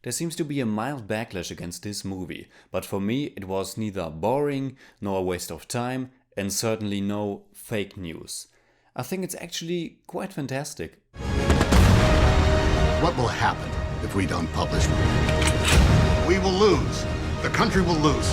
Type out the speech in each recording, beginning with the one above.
There seems to be a mild backlash against this movie, but for me it was neither boring nor a waste of time and certainly no fake news. I think it's actually quite fantastic. What will happen if we don't publish? We will lose. The country will lose.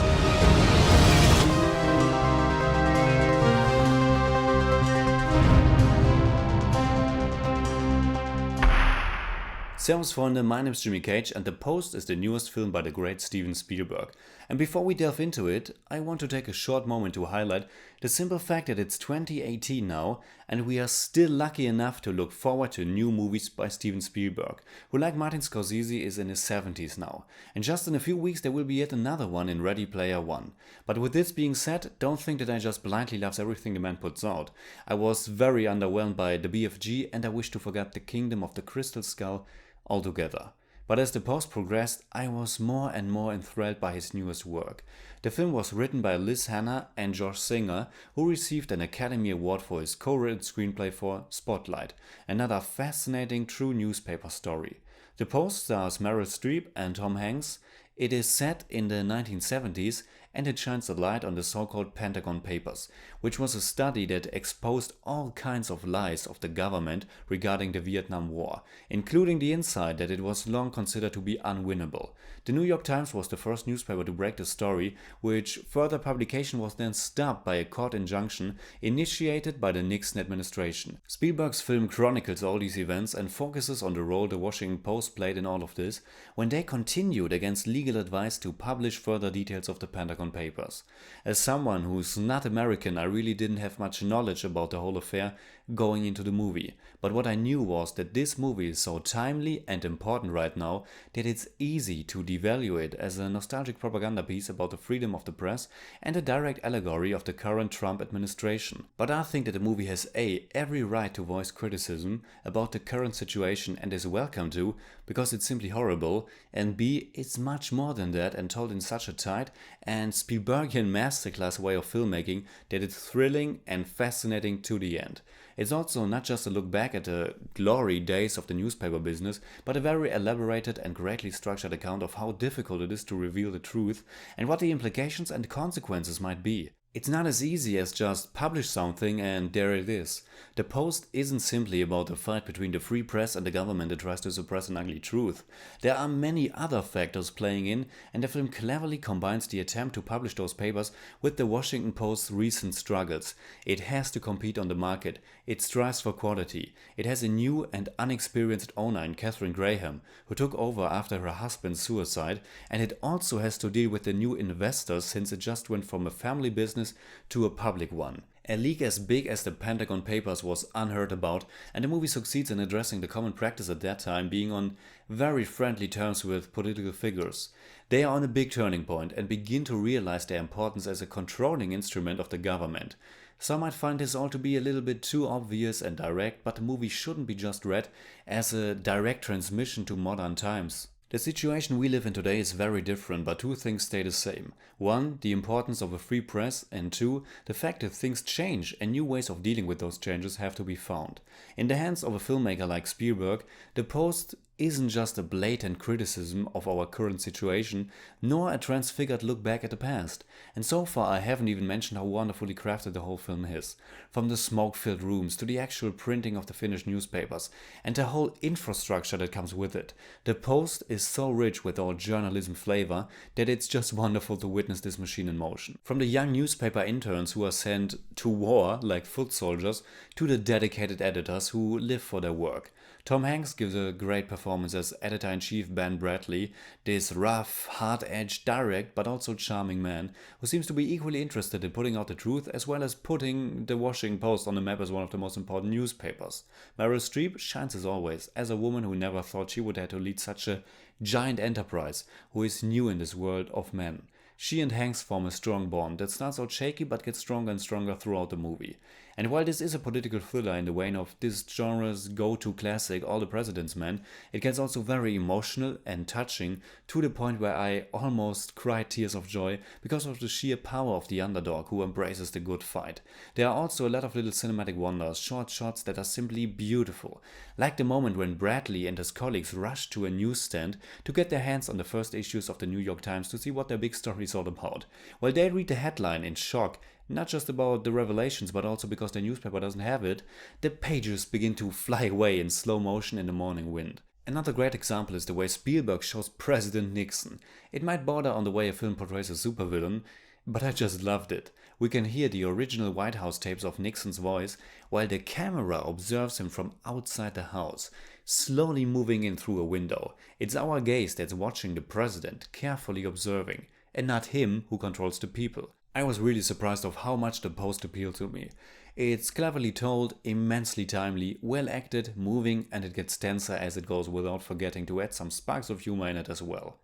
Servus Freunde, my name is Jimmy Cage and The Post is the newest film by the great Steven Spielberg. And before we delve into it, I want to take a short moment to highlight the simple fact that it's 2018 now and we are still lucky enough to look forward to new movies by Steven Spielberg, who like Martin Scorsese is in his 70s now. And just in a few weeks there will be yet another one in Ready Player One. But with this being said, don't think that I just blindly love everything the man puts out. I was very underwhelmed by the BFG and I wish to forget the Kingdom of the Crystal Skull altogether. But as the post progressed, I was more and more enthralled by his newest work. The film was written by Liz Hannah and Josh Singer, who received an Academy Award for his co-written screenplay for Spotlight, another fascinating true newspaper story. The Post stars Meryl Streep and Tom Hanks. It is set in the 1970s and it shines a light on the so-called Pentagon Papers, which was a study that exposed all kinds of lies of the government regarding the Vietnam War, including the insight that it was long considered to be unwinnable. The New York Times was the first newspaper to break the story, which further publication was then stopped by a court injunction initiated by the Nixon administration. Spielberg's film chronicles all these events and focuses on the role the Washington Post played in all of this when they continued against legal advice to publish further details of the Pentagon Papers. As someone who's not American, I really didn't have much knowledge about the whole affair going into the movie, but what I knew was that this movie is so timely and important right now that it's easy to devalue it as a nostalgic propaganda piece about the freedom of the press and a direct allegory of the current Trump administration. But I think that the movie has A, every right to voice criticism about the current situation and is welcome to, because it's simply horrible, and B, it's much more than that and told in such a tight and Spielbergian masterclass way of filmmaking that it's thrilling and fascinating to the end. It's also not just a look back at the glory days of the newspaper business, but a very elaborated and greatly structured account of how difficult it is to reveal the truth and what the implications and consequences might be. It's not as easy as just publish something and there it is. The Post isn't simply about the fight between the free press and the government that tries to suppress an ugly truth. There are many other factors playing in, and the film cleverly combines the attempt to publish those papers with the Washington Post's recent struggles. It has to compete on the market, it strives for quality, it has a new and unexperienced owner in Katharine Graham, who took over after her husband's suicide, and it also has to deal with the new investors since it just went from a family business to a public one. A leak as big as the Pentagon Papers was unheard about, and the movie succeeds in addressing the common practice at that time, being on very friendly terms with political figures. They are on a big turning point and begin to realize their importance as a controlling instrument of the government. Some might find this all to be a little bit too obvious and direct, but the movie shouldn't be just read as a direct transmission to modern times. The situation we live in today is very different, but two things stay the same. One, the importance of a free press, and two, the fact that things change and new ways of dealing with those changes have to be found. In the hands of a filmmaker like Spielberg, The Post isn't just a blatant criticism of our current situation, nor a transfigured look back at the past. And so far I haven't even mentioned how wonderfully crafted the whole film is. From the smoke-filled rooms to the actual printing of the finished newspapers, and the whole infrastructure that comes with it. The Post is so rich with our journalism flavor that it's just wonderful to witness this machine in motion. From the young newspaper interns who are sent to war like foot soldiers, to the dedicated editors who live for their work. Tom Hanks gives a great performance as editor-in-chief Ben Bradley, this rough, hard-edged, direct but also charming man who seems to be equally interested in putting out the truth as well as putting the Washington Post on the map as one of the most important newspapers. Meryl Streep shines as always, as a woman who never thought she would have to lead such a giant enterprise, who is new in this world of men. She and Hanks form a strong bond that starts out shaky but gets stronger and stronger throughout the movie. And while this is a political thriller in the vein of this genre's go-to classic, All the President's Men, it gets also very emotional and touching to the point where I almost cried tears of joy because of the sheer power of the underdog who embraces the good fight. There are also a lot of little cinematic wonders, short shots that are simply beautiful. Like the moment when Bradley and his colleagues rush to a newsstand to get their hands on the first issues of the New York Times to see what their big story is all about. While they read the headline in shock, not just about the revelations but also because the newspaper doesn't have it, the pages begin to fly away in slow motion in the morning wind. Another great example is the way Spielberg shows President Nixon. It might border on the way a film portrays a supervillain, but I just loved it. We can hear the original White House tapes of Nixon's voice while the camera observes him from outside the house, slowly moving in through a window. It's our gaze that's watching the president, carefully observing, and not him who controls the people. I was really surprised of how much the post appealed to me. It's cleverly told, immensely timely, well acted, moving, and it gets tenser as it goes without forgetting to add some sparks of humor in it as well.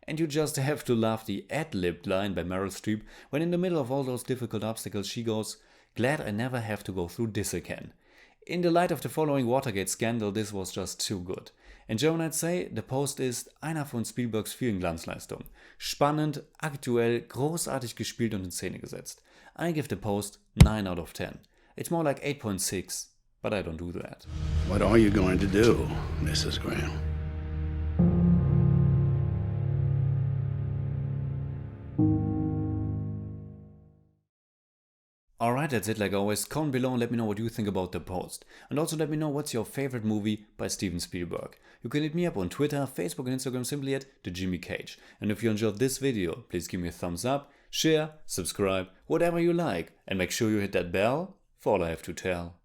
And you just have to laugh the ad-libbed line by Meryl Streep when in the middle of all those difficult obstacles she goes, "Glad I never have to go through this again." In the light of the following Watergate scandal, this was just too good. In German I'd say, The Post ist einer von Spielbergs vielen Glanzleistungen. Spannend, aktuell, großartig gespielt und in Szene gesetzt. I give The Post 9 out of 10. It's more like 8.6, but I don't do that. What are you going to do, Mrs. Graham? Alright, that's it like always. Comment below and let me know what you think about The Post. And also let me know what's your favorite movie by Steven Spielberg. You can hit me up on Twitter, Facebook and Instagram simply at TheJimmyCage. And if you enjoyed this video, please give me a thumbs up, share, subscribe, whatever you like. And make sure you hit that bell for all I have to tell.